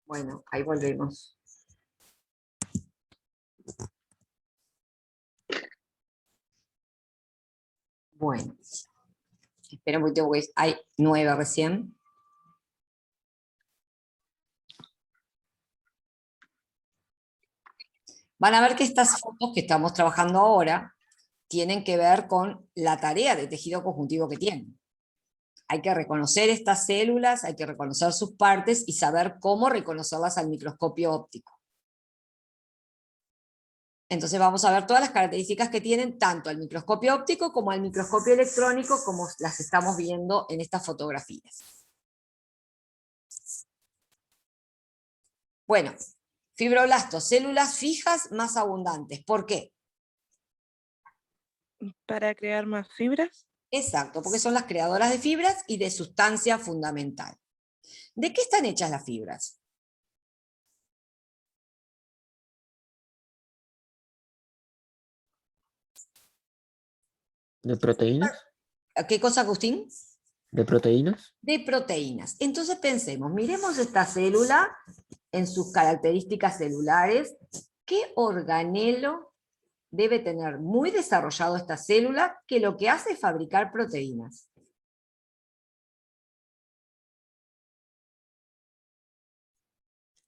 Bueno, ahí volvemos. Bueno, espera un poquito porque hay 9 recién. Van a ver que estas fotos que estamos trabajando ahora tienen que ver con la tarea de tejido conjuntivo que tienen. Hay que reconocer estas células, hay que reconocer sus partes y saber cómo reconocerlas al microscopio óptico. Entonces vamos a ver todas las características que tienen tanto al microscopio óptico como al microscopio electrónico, como las estamos viendo en estas fotografías. Bueno, fibroblastos, células fijas más abundantes. ¿Por qué? Para crear más fibras. Exacto, porque son las creadoras de fibras y de sustancia fundamental. ¿De qué están hechas las fibras? ¿De proteínas? ¿Qué cosa, Agustín? ¿De proteínas? De proteínas. Entonces pensemos, miremos esta célula en sus características celulares. ¿Qué organelo debe tener muy desarrollado esta célula que lo que hace es fabricar proteínas?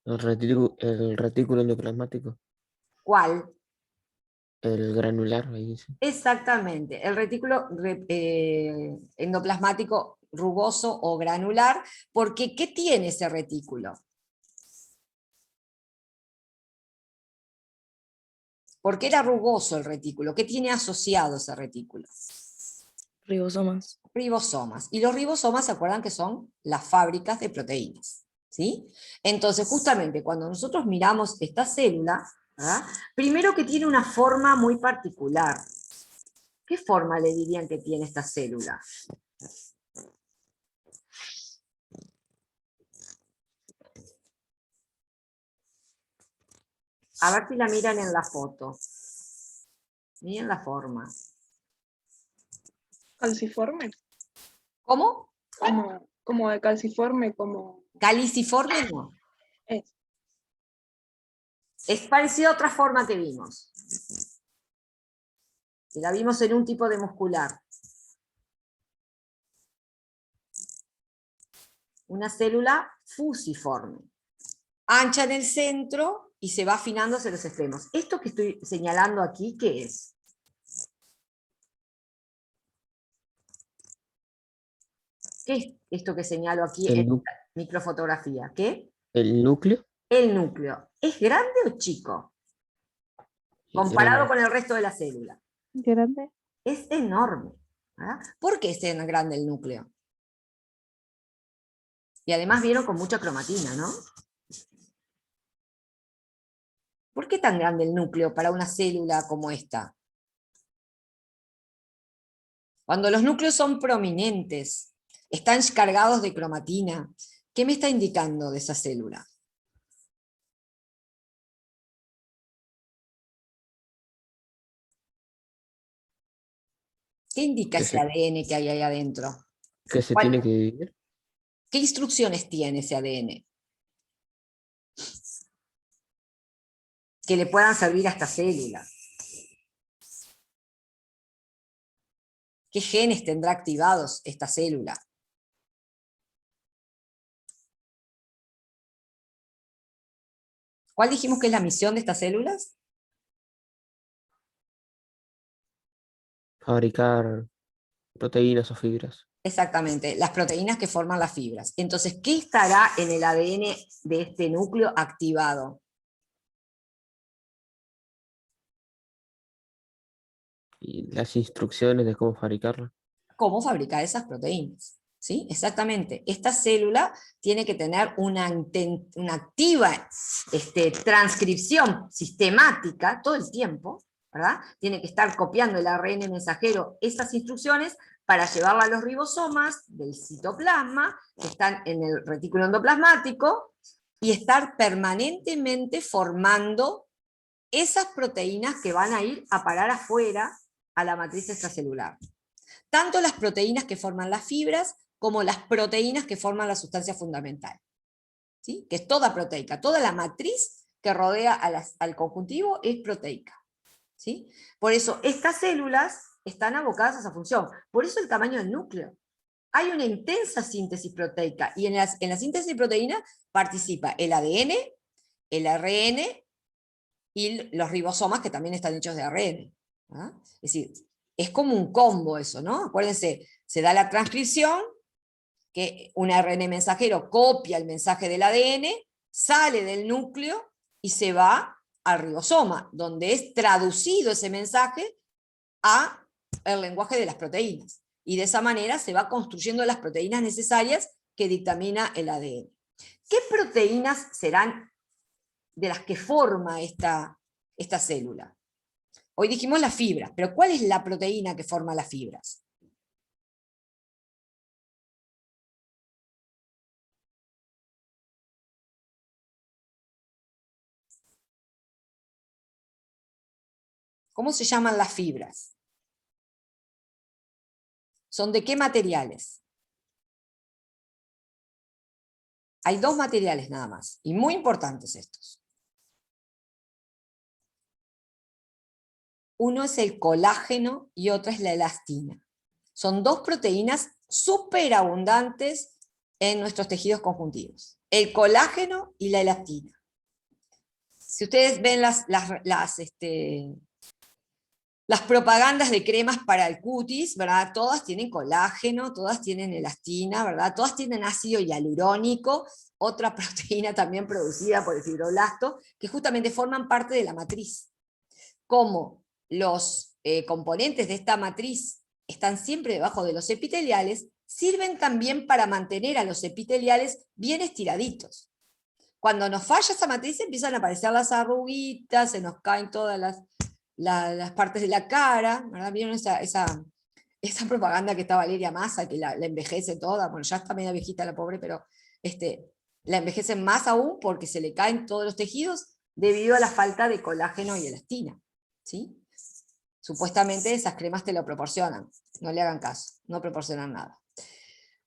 El retículo endoplasmático. ¿Cuál? El granular, ahí dice. Exactamente, el retículo endoplasmático rugoso o granular, porque ¿qué tiene ese retículo? ¿Por qué era rugoso el retículo? ¿Qué tiene asociado ese retículo? Ribosomas. Ribosomas. Y los ribosomas, ¿se acuerdan que son las fábricas de proteínas? ¿Sí? Entonces, justamente cuando nosotros miramos esta célula, ¿verdad? Primero que tiene una forma muy particular. ¿Qué forma le dirían que tiene esta célula? A ver si la miran en la foto. Miren la forma. Calciforme. ¿Cómo? Como de calciforme, como Caliciforme no. es. Es parecido a otra forma que vimos. Que la vimos en un tipo de muscular. Una célula fusiforme. Ancha en el centro y se va afinando hacia los extremos. Esto que estoy señalando aquí, ¿qué es? ¿Qué es esto que señalo aquí en esta microfotografía? ¿Qué? ¿El núcleo? El núcleo. ¿Es grande o chico? Comparado Grande. con el resto de la célula. Grande. Es enorme. ¿Verdad? ¿Por qué es tan grande el núcleo? Y además vieron con mucha cromatina, ¿no? ¿Por qué tan grande el núcleo para una célula como esta? Cuando los núcleos son prominentes, están cargados de cromatina, ¿qué me está indicando de esa célula? ¿Qué indica ese ADN que hay ahí adentro? Que se tiene que dividir. ¿Qué instrucciones tiene ese ADN? Que le puedan servir a esta célula. ¿Qué genes tendrá activados esta célula? ¿Cuál dijimos que es la misión de estas células? Fabricar proteínas o fibras. Exactamente, las proteínas que forman las fibras. Entonces, ¿qué estará en el ADN de este núcleo activado? Y las instrucciones de cómo fabricarla. Cómo fabricar esas proteínas. ¿Sí? Exactamente. Esta célula tiene que tener una activa transcripción sistemática todo el tiempo, ¿verdad? Tiene que estar copiando el ARN mensajero esas instrucciones para llevarla a los ribosomas del citoplasma, que están en el retículo endoplasmático, y estar permanentemente formando esas proteínas que van a ir a parar afuera a la matriz extracelular. Tanto las proteínas que forman las fibras como las proteínas que forman la sustancia fundamental. ¿sí? Que es toda proteica, toda la matriz que rodea al conjuntivo es proteica, ¿sí? Por eso estas células están abocadas a esa función, por eso el tamaño del núcleo. Hay una intensa síntesis proteica, y en la síntesis de proteína participa el ADN, el ARN, y los ribosomas, que también están hechos de ARN. ¿Ah? Es decir, es como un combo eso, ¿no? Acuérdense, se da la transcripción, que un ARN mensajero copia el mensaje del ADN, sale del núcleo y se va al ribosoma, donde es traducido ese mensaje a el lenguaje de las proteínas. Y de esa manera se va construyendo las proteínas necesarias que dictamina el ADN. ¿Qué proteínas serán de las que forma esta célula? Hoy dijimos las fibras, pero ¿cuál es la proteína que forma las fibras? ¿Cómo se llaman las fibras? ¿Son de qué materiales? Hay dos materiales nada más, y muy importantes estos. Uno es el colágeno y otra es la elastina. Son dos proteínas superabundantes en nuestros tejidos conjuntivos. El colágeno y la elastina. Si ustedes ven las propagandas de cremas para el cutis, ¿verdad? Todas tienen colágeno, todas tienen elastina, ¿verdad? Todas tienen ácido hialurónico, otra proteína también producida por el fibroblasto, que justamente forman parte de la matriz. Como los componentes de esta matriz están siempre debajo de los epiteliales, sirven también para mantener a los epiteliales bien estiraditos. Cuando nos falla esa matriz empiezan a aparecer las arruguitas, se nos caen todas las partes de la cara, ¿verdad? ¿Vieron esa propaganda que está Valeria Massa, que la envejece toda? Bueno, ya está media viejita la pobre, pero la envejecen más aún porque se le caen todos los tejidos debido a la falta de colágeno y elastina, ¿sí? Supuestamente esas cremas te lo proporcionan, no le hagan caso, no proporcionan nada.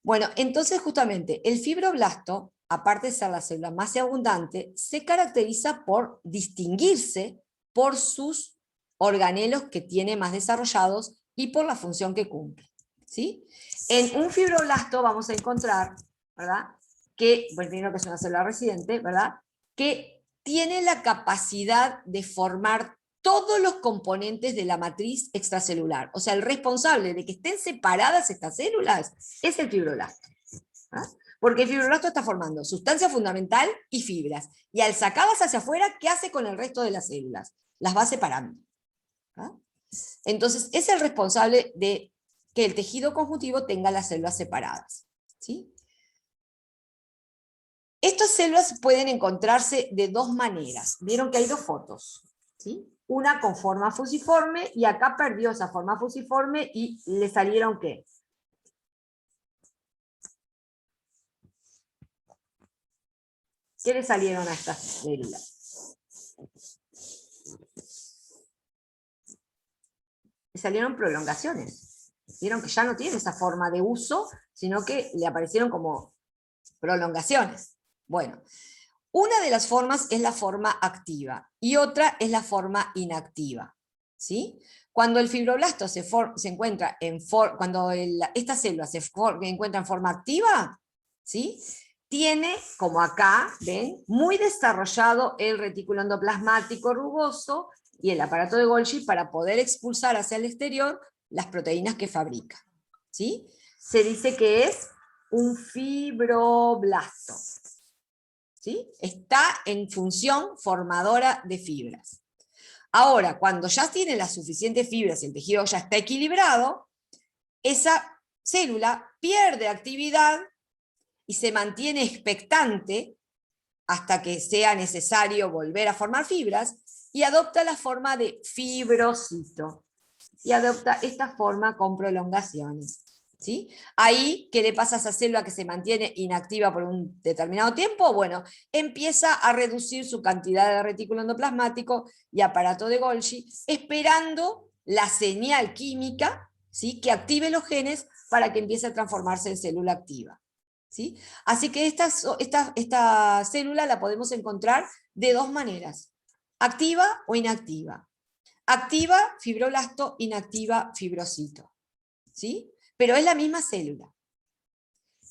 Bueno, entonces justamente el fibroblasto, aparte de ser la célula más abundante, se caracteriza por distinguirse por sus organelos que tiene más desarrollados y por la función que cumple, ¿sí? En un fibroblasto vamos a encontrar, ¿verdad? Que, bueno, primero que es una célula residente, ¿verdad? Que tiene la capacidad de formar todos los componentes de la matriz extracelular. O sea, el responsable de que estén separadas estas células es el fibroblasto. ¿Ah? Porque el fibroblasto está formando sustancia fundamental y fibras. Y al sacarlas hacia afuera, ¿qué hace con el resto de las células? Las va separando. ¿Ah? Entonces, es el responsable de que el tejido conjuntivo tenga las células separadas, ¿sí? Estas células pueden encontrarse de dos maneras. Vieron que hay dos fotos, ¿sí? Una con forma fusiforme, y acá perdió esa forma fusiforme y le salieron ¿qué? ¿Qué le salieron a estas células? Le salieron prolongaciones. Vieron que ya no tiene esa forma de uso, sino que le aparecieron como prolongaciones. Bueno, una de las formas es la forma activa y otra es la forma inactiva, ¿sí? Cuando el fibroblasto se encuentra cuando esta célula se encuentra en forma activa, ¿sí? Tiene, como acá, ¿ven? Muy desarrollado el retículo endoplasmático rugoso y el aparato de Golgi para poder expulsar hacia el exterior las proteínas que fabrica, ¿sí? Se dice que es un fibroblasto, ¿sí? Está en función formadora de fibras. Ahora, cuando ya tiene las suficientes fibras y el tejido ya está equilibrado, esa célula pierde actividad y se mantiene expectante hasta que sea necesario volver a formar fibras, y adopta la forma de fibrocito. Y adopta esta forma con prolongaciones, ¿sí? Ahí, ¿qué le pasa a esa célula que se mantiene inactiva por un determinado tiempo? Bueno, empieza a reducir su cantidad de retículo endoplasmático y aparato de Golgi, esperando la señal química, ¿sí? Que active los genes para que empiece a transformarse en célula activa. ¿sí? Así que esta célula la podemos encontrar de dos maneras, activa o inactiva. Activa, fibroblasto, inactiva, fibrocito, ¿sí? Pero es la misma célula.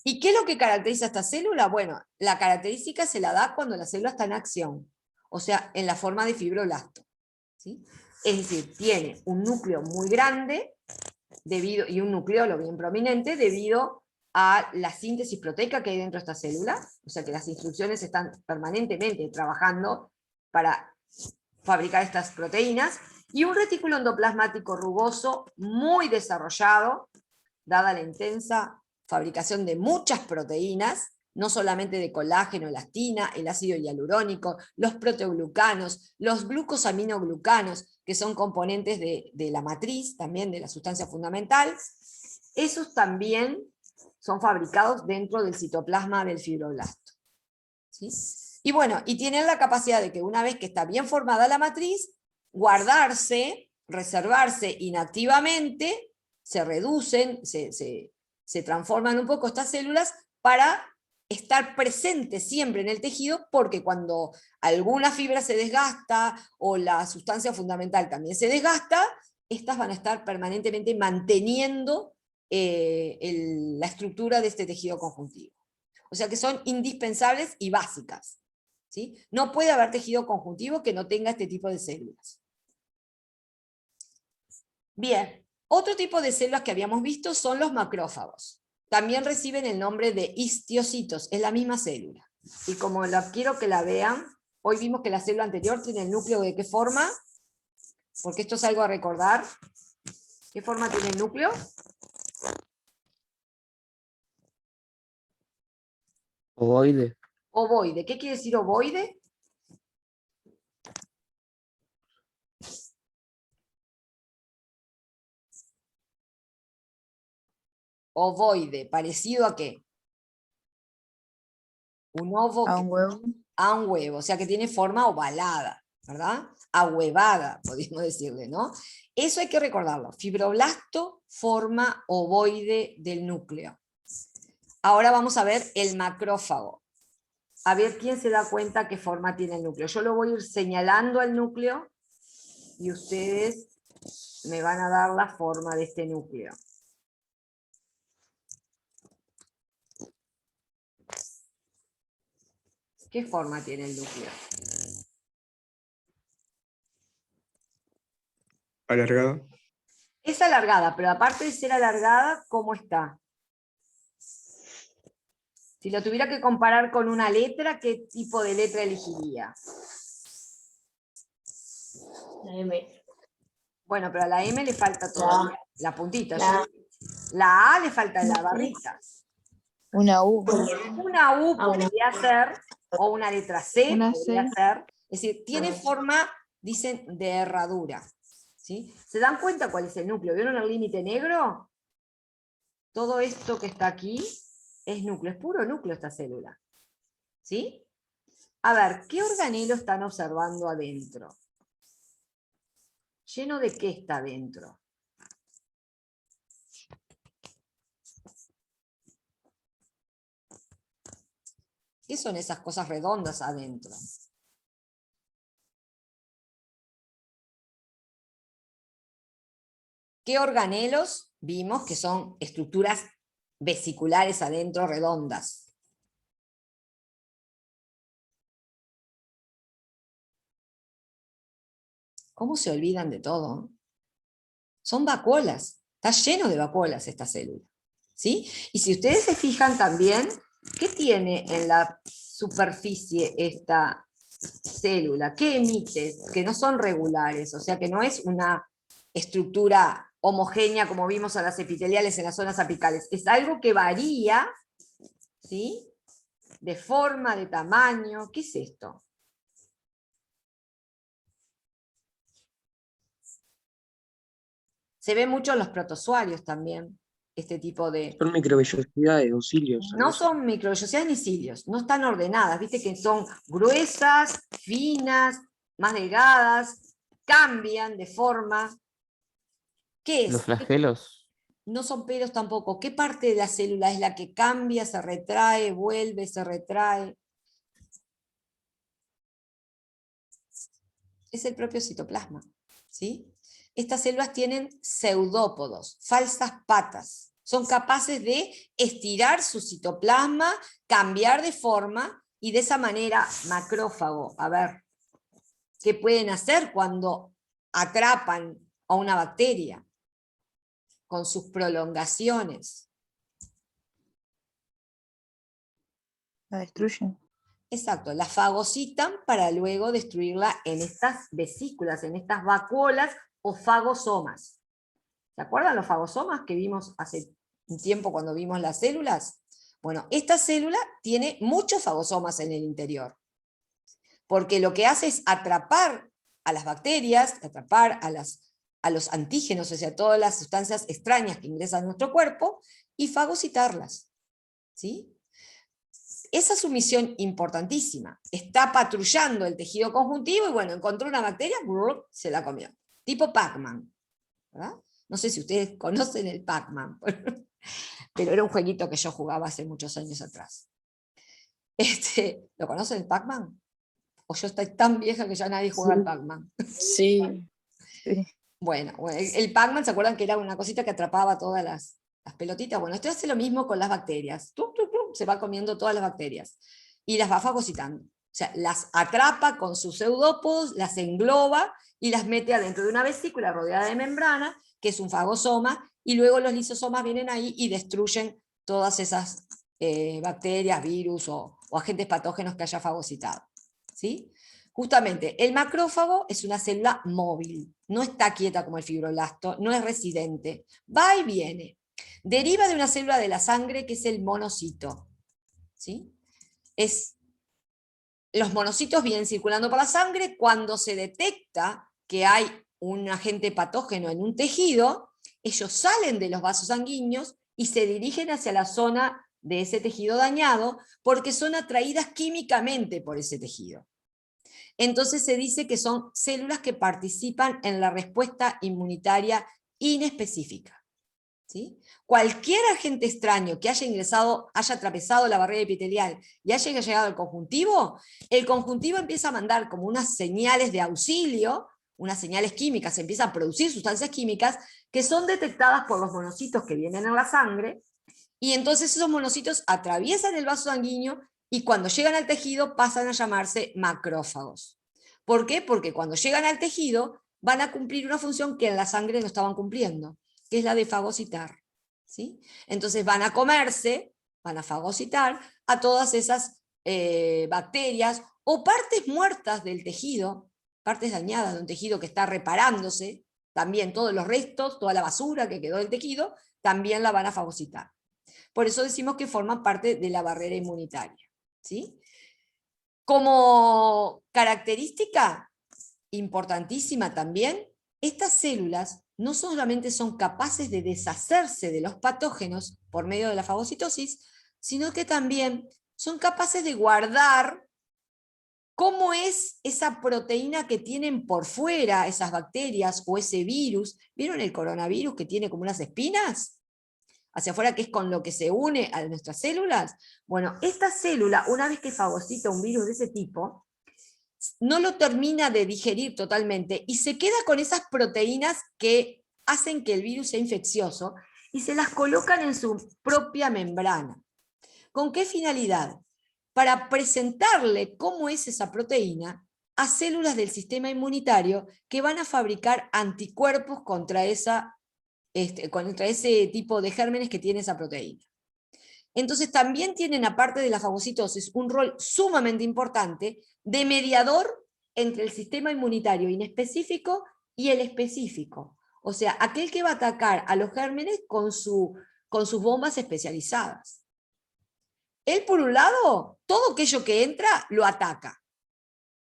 ¿Y qué es lo que caracteriza a esta célula? Bueno, la característica se la da cuando la célula está en acción, o sea, en la forma de fibroblasto, ¿sí? Es decir, tiene un núcleo muy grande y un nucleolo bien prominente debido a la síntesis proteica que hay dentro de esta célula, o sea que las instrucciones están permanentemente trabajando para fabricar estas proteínas, y un retículo endoplasmático rugoso muy desarrollado, dada la intensa fabricación de muchas proteínas, no solamente de colágeno, elastina, el ácido hialurónico, los proteoglucanos, los glucosaminoglucanos, que son componentes de la matriz, también de la sustancia fundamental, esos también son fabricados dentro del citoplasma del fibroblasto, ¿sí? Y bueno, y tienen la capacidad de que una vez que está bien formada la matriz, guardarse, reservarse inactivamente, se reducen, se transforman un poco estas células para estar presentes siempre en el tejido, porque cuando alguna fibra se desgasta o la sustancia fundamental también se desgasta, estas van a estar permanentemente manteniendo la estructura de este tejido conjuntivo. O sea que son indispensables y básicas, ¿sí? No puede haber tejido conjuntivo que no tenga este tipo de células. Bien, otro tipo de células que habíamos visto son los macrófagos. También reciben el nombre de histiocitos, es la misma célula. Y como quiero que la vean, hoy vimos que la célula anterior tiene el núcleo ¿de qué forma? Porque esto es algo a recordar. ¿Qué forma tiene el núcleo? Ovoide. Ovoide. ¿Qué quiere decir ovoide? Ovoide, ¿parecido a qué? Un ovo A un huevo. a un huevo, o sea que tiene forma ovalada, ¿verdad? Ahuevada, podríamos decirle, ¿no? Eso hay que recordarlo. Fibroblasto, forma ovoide del núcleo. Ahora vamos a ver el macrófago. A ver quién se da cuenta qué forma tiene el núcleo. Yo lo voy a ir señalando al núcleo y ustedes me van a dar la forma de este núcleo. ¿Qué forma tiene el núcleo? Alargada. Es alargada, pero aparte de ser alargada, ¿cómo está? Si lo tuviera que comparar con una letra, ¿qué tipo de letra elegiría? La M. Bueno, pero a la M le falta todavía la puntita. La A le falta la barrita. Una U. Una U podría ser, o una letra C Una podría C. ser. Es decir, tiene forma, dicen, de herradura. ¿Sí? ¿Se dan cuenta cuál es el núcleo? ¿Vieron el límite negro? Todo esto que está aquí es núcleo, es puro núcleo esta célula. ¿Sí? A ver, ¿qué organelo están observando adentro? ¿Lleno de qué está adentro? ¿Qué son esas cosas redondas adentro? ¿Qué organelos vimos que son estructuras vesiculares adentro redondas? ¿Cómo se olvidan de todo? Son vacuolas. Está lleno de vacuolas esta célula. ¿Sí? Y si ustedes se fijan también, ¿qué tiene en la superficie esta célula? ¿Qué emite? Que no son regulares, o sea que no es una estructura homogénea como vimos a las epiteliales en las zonas apicales. Es algo que varía, ¿sí? De forma, de tamaño. ¿Qué es esto? Se ve mucho en los protozoarios también, este tipo de... Son microvellosidades o cilios. No son microvellosidades ni cilios, no están ordenadas, viste que son gruesas, finas, más delgadas, cambian de forma. ¿Qué Los es? flagelos. no son pelos tampoco. ¿Qué parte de la célula es la que cambia, se retrae, vuelve, se retrae? Es el propio citoplasma, ¿sí? Estas células tienen pseudópodos, falsas patas. Son capaces de estirar su citoplasma, cambiar de forma, y de esa manera, macrófago, a ver, ¿qué pueden hacer cuando atrapan a una bacteria? Con sus prolongaciones. La destruyen. Exacto, la fagocitan para luego destruirla en estas vesículas, en estas vacuolas o fagosomas. ¿Se acuerdan los fagosomas que vimos hace un tiempo cuando vimos las células? Bueno, esta célula tiene muchos fagosomas en el interior, porque lo que hace es atrapar a las bacterias, atrapar a los antígenos, o sea, todas las sustancias extrañas que ingresan a nuestro cuerpo, y fagocitarlas, ¿sí? Esa es su misión importantísima. Está patrullando el tejido conjuntivo y bueno, encontró una bacteria, se la comió. Tipo Pac-Man, ¿verdad? No sé si ustedes conocen el Pac-Man, pero era un jueguito que yo jugaba hace muchos años atrás. ¿Lo conocen el Pac-Man? O yo estoy tan vieja que ya nadie juega al Pac-Man. Sí. Sí. Bueno, el Pac-Man, ¿se acuerdan que era una cosita que atrapaba todas las pelotitas? Bueno, esto hace lo mismo con las bacterias. Se va comiendo todas las bacterias y las va fagocitando. O sea, las atrapa con sus pseudópodos, las engloba y las mete adentro de una vesícula rodeada de membrana, que es un fagosoma, y luego los lisosomas vienen ahí y destruyen todas esas bacterias, virus o agentes patógenos que haya fagocitado, ¿sí? Justamente, el macrófago es una célula móvil, no está quieta como el fibroblasto, no es residente, va y viene. Deriva de una célula de la sangre que es el monocito, ¿sí? Los monocitos vienen circulando por la sangre. Cuando se detecta que hay un agente patógeno en un tejido, ellos salen de los vasos sanguíneos y se dirigen hacia la zona de ese tejido dañado porque son atraídas químicamente por ese tejido. Entonces se dice que son células que participan en la respuesta inmunitaria inespecífica, ¿sí? Cualquier agente extraño que haya ingresado, haya atravesado la barrera epitelial y haya llegado al conjuntivo, el conjuntivo empieza a mandar como unas señales de auxilio, unas señales químicas, se empiezan a producir sustancias químicas que son detectadas por los monocitos que vienen en la sangre, y entonces esos monocitos atraviesan el vaso sanguíneo y cuando llegan al tejido pasan a llamarse macrófagos. ¿Por qué? Porque cuando llegan al tejido van a cumplir una función que en la sangre no estaban cumpliendo, que es la de fagocitar, ¿sí? Entonces van a comerse, van a fagocitar a todas esas bacterias o partes muertas del tejido, partes dañadas de un tejido que está reparándose, también todos los restos, toda la basura que quedó del tejido, también la van a fagocitar. Por eso decimos que forman parte de la barrera inmunitaria, ¿sí? Como característica importantísima también, estas células no solamente son capaces de deshacerse de los patógenos por medio de la fagocitosis, sino que también son capaces de guardar cómo es esa proteína que tienen por fuera esas bacterias o ese virus. ¿Vieron el coronavirus que tiene como unas espinas hacia afuera, que es con lo que se une a nuestras células? Bueno, esta célula, una vez que fagocita un virus de ese tipo, no lo termina de digerir totalmente y se queda con esas proteínas que hacen que el virus sea infeccioso y se las colocan en su propia membrana. ¿Con qué finalidad? Para presentarle cómo es esa proteína a células del sistema inmunitario que van a fabricar anticuerpos contra ese tipo de gérmenes que tiene esa proteína. Entonces también tienen, aparte de la fagocitosis, un rol sumamente importante de mediador entre el sistema inmunitario inespecífico y el específico. O sea, aquel que va a atacar a los gérmenes con sus bombas especializadas. Él, por un lado, todo aquello que entra lo ataca.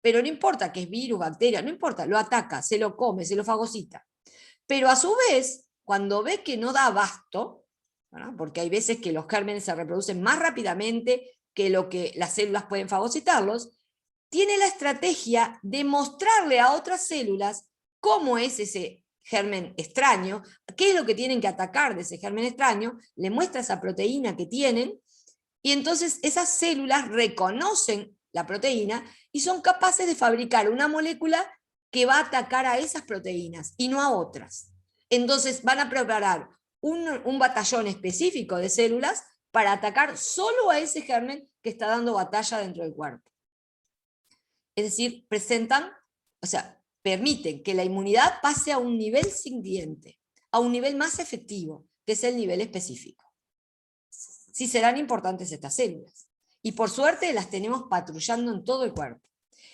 Pero no importa que es virus, bacteria, no importa, lo ataca, se lo come, se lo fagocita. Pero a su vez, cuando ve que no da abasto, ¿verdad? Porque hay veces que los gérmenes se reproducen más rápidamente que lo que las células pueden fagocitarlos, tiene la estrategia de mostrarle a otras células cómo es ese germen extraño, qué es lo que tienen que atacar de ese germen extraño, le muestra esa proteína que tienen, y entonces esas células reconocen la proteína y son capaces de fabricar una molécula que va a atacar a esas proteínas y no a otras. Entonces van a preparar un batallón específico de células para atacar solo a ese germen que está dando batalla dentro del cuerpo. Es decir, permiten que la inmunidad pase a un nivel siguiente, a un nivel más efectivo, que es el nivel específico. Sí serán importantes estas células. Y por suerte las tenemos patrullando en todo el cuerpo.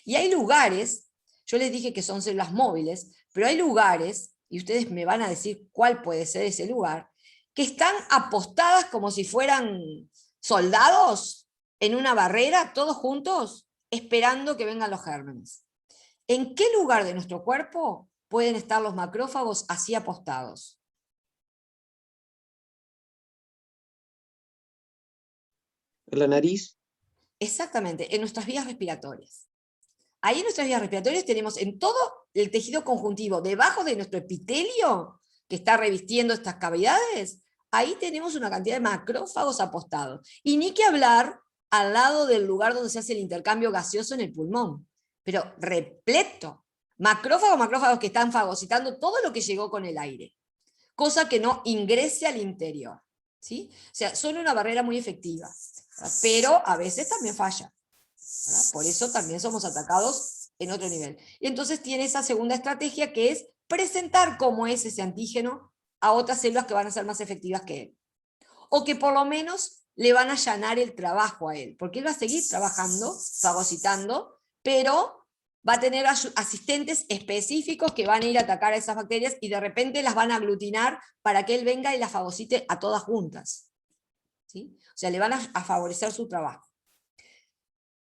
Y hay lugares, yo les dije que son células móviles, pero hay lugares, y ustedes me van a decir cuál puede ser ese lugar, que están apostadas como si fueran soldados en una barrera, todos juntos, esperando que vengan los gérmenes. ¿En qué lugar de nuestro cuerpo pueden estar los macrófagos así apostados? En la nariz, Exactamente, en nuestras vías respiratorias. Ahí en nuestras vías respiratorias tenemos en todo el tejido conjuntivo, debajo de nuestro epitelio, que está revistiendo estas cavidades, ahí tenemos una cantidad de macrófagos apostados. Y ni que hablar al lado del lugar donde se hace el intercambio gaseoso en el pulmón, pero repleto. Macrófagos que están fagocitando todo lo que llegó con el aire, cosa que no ingrese al interior. ¿Sí? O sea, son una barrera muy efectiva, ¿verdad? Pero a veces también falla, ¿verdad? Por eso también somos atacados en otro nivel. Y entonces tiene esa segunda estrategia, que es presentar cómo es ese antígeno a otras células que van a ser más efectivas que él. O que por lo menos le van a allanar el trabajo a él, porque él va a seguir trabajando, fagocitando, pero va a tener asistentes específicos que van a ir a atacar a esas bacterias y de repente las van a aglutinar para que él venga y las fagocite a todas juntas. ¿Sí? O sea, le van a favorecer su trabajo.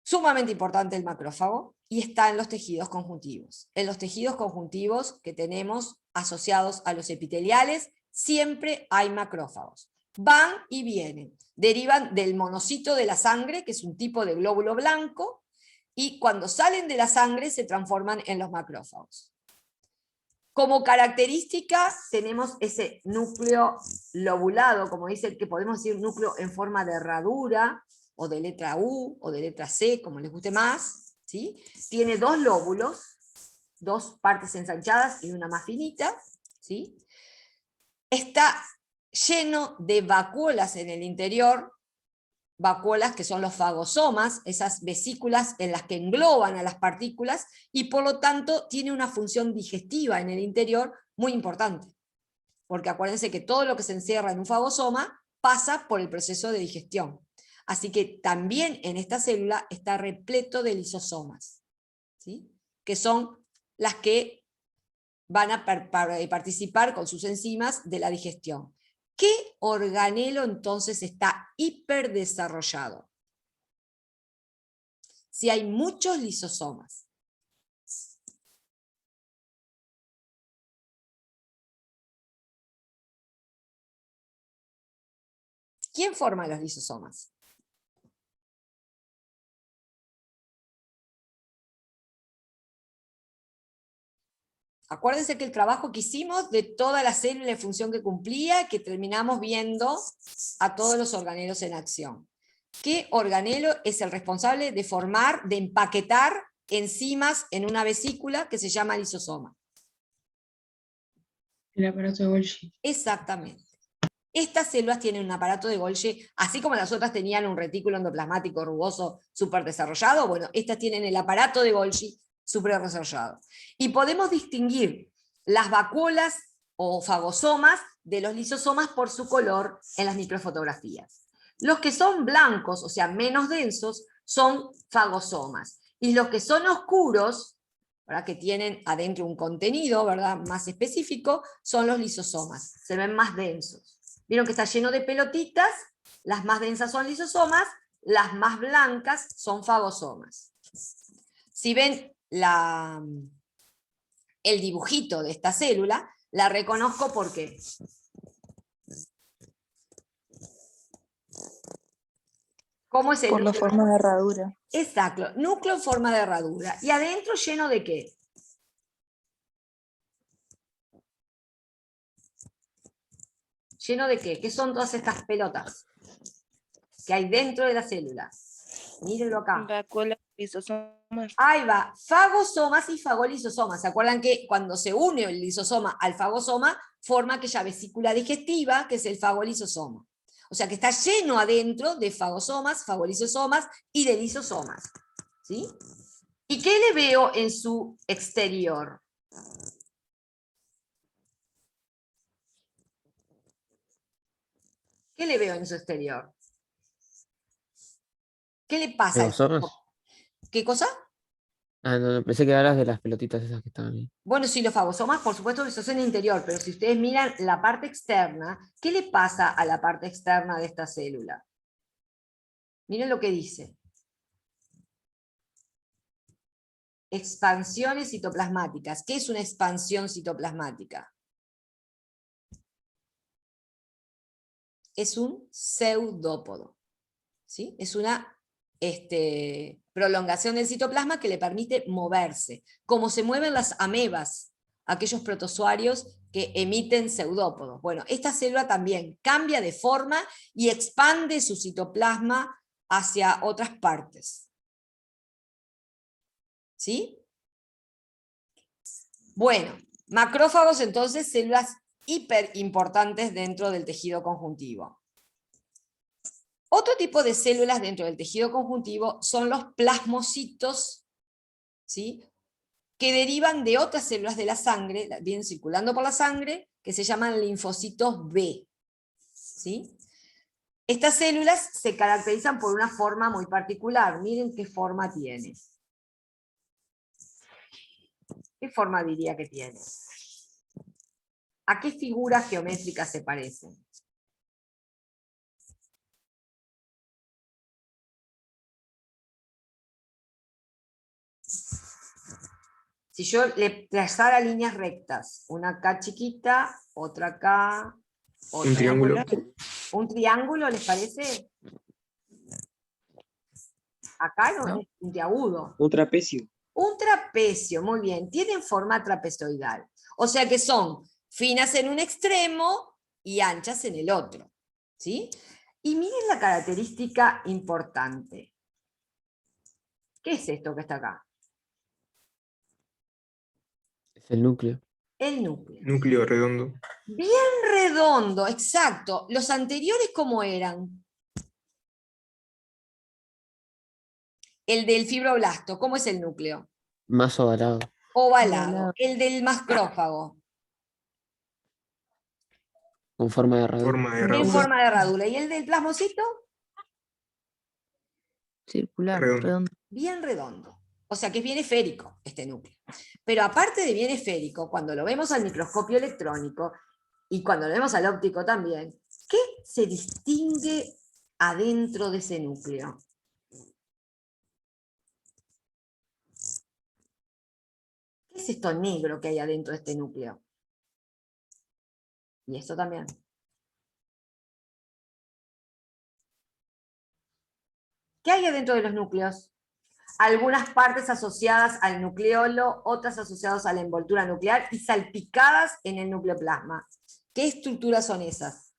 Sumamente importante el macrófago, y está en los tejidos conjuntivos. En los tejidos conjuntivos que tenemos asociados a los epiteliales, siempre hay macrófagos. Van y vienen, derivan del monocito de la sangre, que es un tipo de glóbulo blanco, y cuando salen de la sangre se transforman en los macrófagos. Como característica tenemos ese núcleo lobulado, como dice, que podemos decir núcleo en forma de herradura, o de letra U, o de letra C, como les guste más, ¿sí? Tiene dos lóbulos, dos partes ensanchadas y una más finita, ¿sí? Está lleno de vacuolas en el interior, vacuolas que son los fagosomas, esas vesículas en las que engloban a las partículas, y por lo tanto tiene una función digestiva en el interior muy importante. Porque acuérdense que todo lo que se encierra en un fagosoma pasa por el proceso de digestión. Así que también en esta célula está repleto de lisosomas, ¿sí? Que son las que van a participar con sus enzimas de la digestión. ¿Qué organelo entonces está hiperdesarrollado? Si hay muchos lisosomas. ¿Quién forma los lisosomas? Acuérdense que el trabajo que hicimos de toda la célula y función que cumplía, que terminamos viendo a todos los organelos en acción. ¿Qué organelo es el responsable de formar, de empaquetar enzimas en una vesícula que se llama lisosoma? El aparato de Golgi. Exactamente. Estas células tienen un aparato de Golgi, así como las otras tenían un retículo endoplasmático rugoso súper desarrollado, bueno, estas tienen el aparato de Golgi súper desarrollado. Y podemos distinguir las vacuolas o fagosomas de los lisosomas por su color en las microfotografías. Los que son blancos, o sea, menos densos, son fagosomas. Y los que son oscuros, ¿verdad?, que tienen adentro un contenido, ¿verdad?, más específico, son los lisosomas. Se ven más densos. Vieron que está lleno de pelotitas, las más densas son lisosomas, las más blancas son fagosomas. Si ven el dibujito de esta célula, la reconozco porque ¿cómo es el Por la núcleo? forma de herradura. Exacto, núcleo en forma de herradura. ¿Y adentro lleno de qué? ¿Lleno de qué? ¿Qué son todas estas pelotas que hay dentro de la célula? Mírenlo acá. Vacuolas, lisosomas. Ahí va, fagosomas y fagolisosomas. ¿Se acuerdan que cuando se une el lisosoma al fagosoma, forma aquella vesícula digestiva, que es el fagolisosoma? O sea que está lleno adentro de fagosomas, fagolisosomas y de lisosomas. ¿Sí? ¿Y qué le veo en su exterior? ¿Qué le veo en su exterior? ¿Qué le pasa? ¿Ribosomas? ¿Qué cosa? Ah, no, no, pensé que hablas de las pelotitas esas que estaban ahí. Bueno, sí, los fagosomas, por supuesto que eso es en el interior, pero si ustedes miran la parte externa, ¿qué le pasa a la parte externa de esta célula? Miren lo que dice. Expansiones citoplasmáticas. ¿Qué es una expansión citoplasmática? Es un pseudópodo. ¿Sí? Es una prolongación del citoplasma que le permite moverse, como se mueven las amebas, aquellos protozoarios que emiten pseudópodos. Bueno, esta célula también cambia de forma y expande su citoplasma hacia otras partes. ¿Sí? Bueno, macrófagos entonces, células hiper importantes dentro del tejido conjuntivo. Otro tipo de células dentro del tejido conjuntivo son los plasmocitos, ¿sí? Que derivan de otras células de la sangre, vienen circulando por la sangre, que se llaman linfocitos B. ¿Sí? Estas células se caracterizan por una forma muy particular. Miren qué forma tiene. ¿Qué forma diría que tiene? ¿A qué figuras geométricas se parecen? Si yo le trazara líneas rectas, una acá chiquita, otra acá, otra. Un triángulo. ¿Un triángulo les parece? Acá no, No. es puntiagudo. Un trapecio. Un trapecio, muy bien, tienen forma trapezoidal. O sea que son finas en un extremo y anchas en el otro. ¿Sí? Y miren la característica importante. ¿Qué es esto que está acá? Es el núcleo. El núcleo. Núcleo redondo. Bien redondo, exacto. ¿Los anteriores cómo eran? El del fibroblasto, ¿cómo es el núcleo? Más ovalado. Ovalado. Ovalado. El del macrófago, Con forma de herradura. Forma de en herradura. forma de herradura. ¿Y el del plasmocito? Circular, Redondo. redondo. Bien redondo. O sea que es bien esférico este núcleo. Pero aparte de bien esférico, cuando lo vemos al microscopio electrónico y cuando lo vemos al óptico también, ¿qué se distingue adentro de ese núcleo? ¿Qué es esto negro que hay adentro de este núcleo? Y esto también. ¿Qué hay adentro de los núcleos? Algunas partes asociadas al nucleolo, otras asociadas a la envoltura nuclear y salpicadas en el nucleoplasma. ¿Qué estructuras son esas?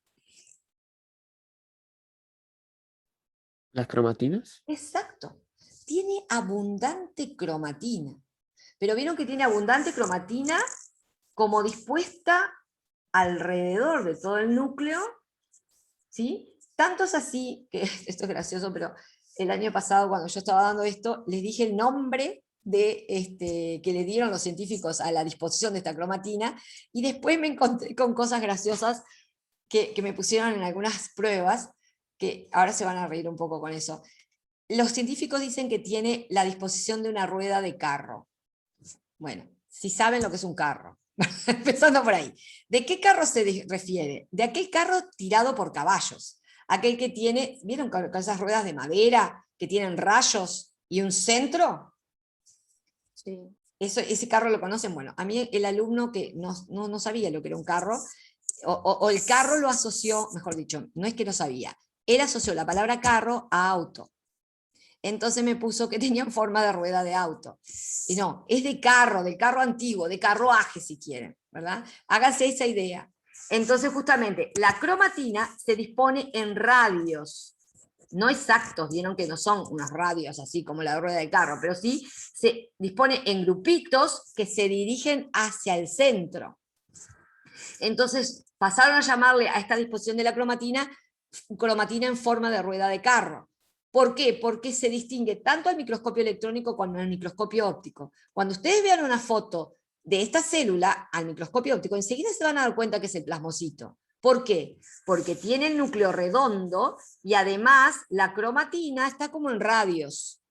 ¿Las cromatinas? Exacto. Tiene abundante cromatina. Pero vieron que tiene abundante cromatina como dispuesta alrededor de todo el núcleo, ¿sí? Tanto es así, que esto es gracioso, pero el año pasado cuando yo estaba dando esto, les dije el nombre que le dieron los científicos a la disposición de esta cromatina, y después me encontré con cosas graciosas que me pusieron en algunas pruebas, que ahora se van a reír un poco con eso. Los científicos dicen que tiene la disposición de una rueda de carro. Bueno, si saben lo que es un carro. Empezando por ahí. ¿De qué carro se refiere? De aquel carro tirado por caballos. Aquel que tiene, ¿vieron con esas ruedas de madera que tienen rayos y un centro? Sí. Ese carro lo conocen. Bueno, a mí el alumno que no sabía lo que era un carro, o el carro lo asoció, mejor dicho, no es que no sabía, él asoció la palabra carro a auto. Entonces me puso que tenían forma de rueda de auto. Y no, es de carro, del carro antiguo, de carruaje si quieren, ¿verdad? Háganse esa idea. Entonces, justamente, la cromatina se dispone en radios, no exactos, vieron que no son unos radios así como la rueda del carro, pero sí se dispone en grupitos que se dirigen hacia el centro. Entonces, pasaron a llamarle a esta disposición de la cromatina en forma de rueda de carro. ¿Por qué? Porque se distingue tanto al microscopio electrónico como al microscopio óptico. Cuando ustedes vean una foto de esta célula al microscopio óptico, enseguida se van a dar cuenta que es el plasmocito. ¿Por qué? Porque tiene el núcleo redondo y además la cromatina está como en radios.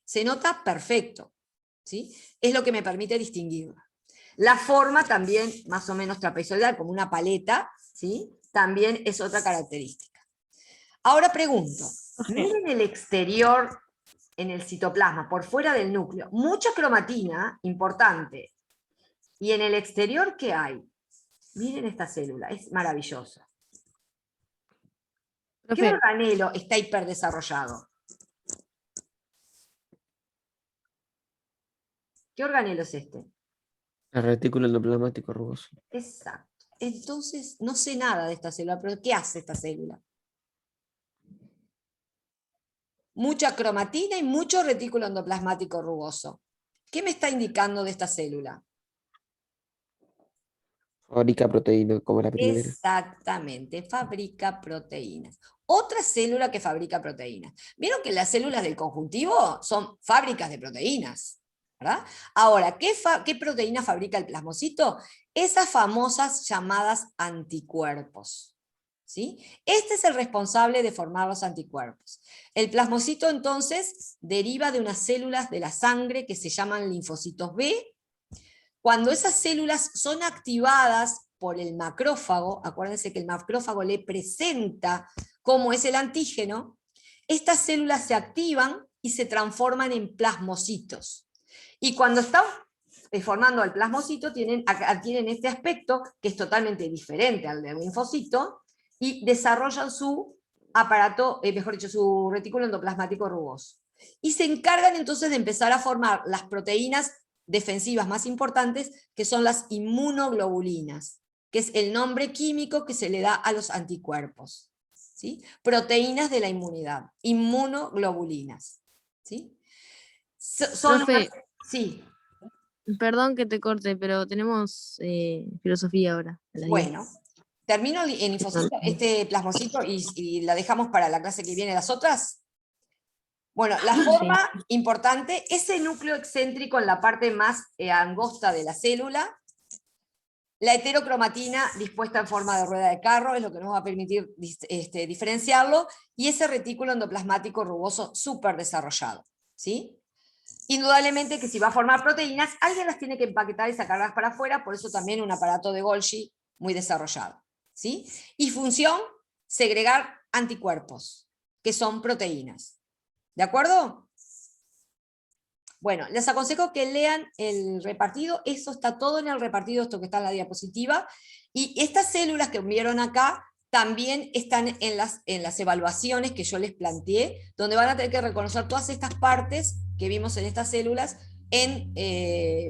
Se nota perfecto, ¿sí? Es lo que me permite distinguirla. La forma también, más o menos trapezoidal, como una paleta, ¿sí? También es otra característica. Ahora pregunto, miren el exterior en el citoplasma, por fuera del núcleo, mucha cromatina, importante. Y en el exterior, ¿qué hay? Miren esta célula, es maravillosa. ¿Qué Profe, organelo está hiperdesarrollado? ¿Qué organelo es este? El retículo endoplasmático rugoso. Exacto. Entonces, no sé nada de esta célula, pero ¿qué hace esta célula? Mucha cromatina y mucho retículo endoplasmático rugoso. ¿Qué me está indicando de esta célula? Fabrica proteína como la primera. Exactamente, fabrica proteínas. Otra célula que fabrica proteínas. ¿Vieron que las células del conjuntivo son fábricas de proteínas? ¿Verdad? Ahora, ¿qué proteína fabrica el plasmocito? Esas famosas llamadas anticuerpos. ¿Sí? Este es el responsable de formar los anticuerpos. El plasmocito entonces deriva de unas células de la sangre que se llaman linfocitos B. Cuando esas células son activadas por el macrófago, acuérdense que el macrófago le presenta cómo es el antígeno, estas células se activan y se transforman en plasmocitos. Y cuando están formando el plasmocito, adquieren este aspecto, que es totalmente diferente al del linfocito, y desarrollan su aparato, mejor dicho, su retículo endoplasmático rugoso. Y se encargan entonces de empezar a formar las proteínas defensivas más importantes, que son las inmunoglobulinas, que es el nombre químico que se le da a los anticuerpos. ¿Sí? Proteínas de la inmunidad, inmunoglobulinas. ¿Sí? Profe. Sí. Perdón que te corte, pero tenemos filosofía ahora. a las 10. Bueno, termino en linfocito, este plasmocito y la dejamos para la clase que viene las otras. Bueno, la forma importante, ese núcleo excéntrico en la parte más angosta de la célula, la heterocromatina dispuesta en forma de rueda de carro, es lo que nos va a permitir diferenciarlo, y ese retículo endoplasmático rugoso súper desarrollado. ¿Sí? Indudablemente que si va a formar proteínas, alguien las tiene que empaquetar y sacarlas para afuera, por eso también un aparato de Golgi muy desarrollado. ¿Sí? Y función, segregar anticuerpos, que son proteínas. ¿De acuerdo? Bueno, les aconsejo que lean el repartido, eso está todo en el repartido, esto que está en la diapositiva, y estas células que vieron acá también están en las evaluaciones que yo les planteé, donde van a tener que reconocer todas estas partes que vimos en estas células en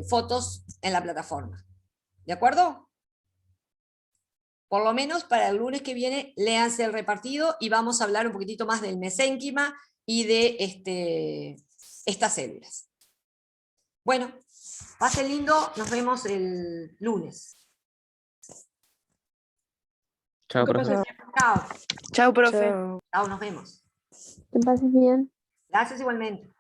fotos en la plataforma. ¿De acuerdo? Por lo menos para el lunes que viene, léanse el repartido y vamos a hablar un poquitito más del mesénquima y de estas células. Bueno, pasen lindo, nos vemos el lunes. Chao, profe. Chao. Chao, profe. Chao. Chao, nos vemos. Que pases bien. Gracias igualmente.